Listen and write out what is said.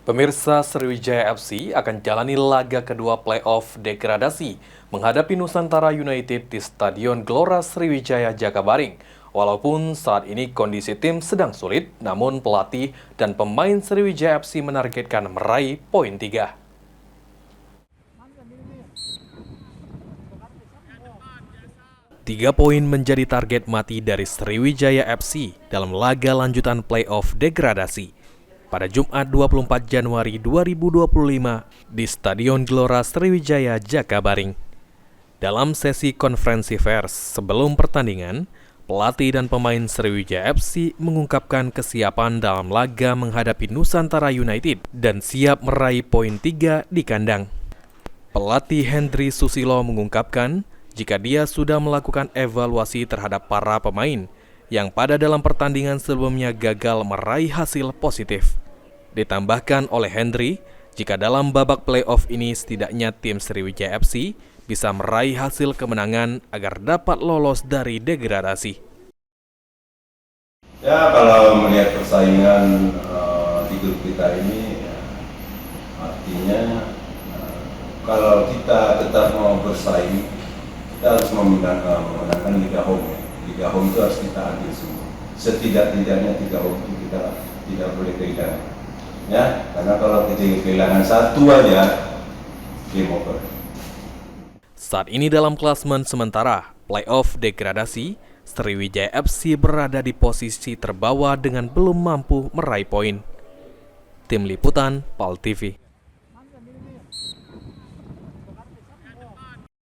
Pemirsa, Sriwijaya FC akan jalani laga kedua playoff degradasi menghadapi Nusantara United di Stadion Gelora Sriwijaya Jakabaring. Walaupun saat ini kondisi tim sedang sulit, namun pelatih dan pemain Sriwijaya FC menargetkan meraih poin 3. Tiga poin menjadi target mati dari Sriwijaya FC dalam laga lanjutan playoff degradasi pada Jumat 24 Januari 2025 di Stadion Gelora Sriwijaya Jakabaring. Dalam sesi konferensi pers sebelum pertandingan, pelatih dan pemain Sriwijaya FC mengungkapkan kesiapan dalam laga menghadapi Nusantara United dan siap meraih poin 3 di kandang. Pelatih Hendry Susilo mengungkapkan jika dia sudah melakukan evaluasi terhadap para pemain yang pada dalam pertandingan sebelumnya gagal meraih hasil positif. Ditambahkan oleh Hendry, jika dalam babak playoff ini setidaknya tim Sriwijaya FC bisa meraih hasil kemenangan agar dapat lolos dari degradasi. Ya, kalau melihat persaingan di grup kita ini, artinya kalau kita tetap mau bersaing, kita harus memenangkan Liga Home. Liga Home itu harus kita ambil semua. Setidak-tidaknya 3 home itu kita tidak boleh kehilangan. Ya, karena kalau kita kehilangan satu aja, game over. Saat ini dalam klasemen sementara playoff degradasi, Sriwijaya FC berada di posisi terbawah dengan belum mampu meraih poin. Tim Liputan, PAL TV.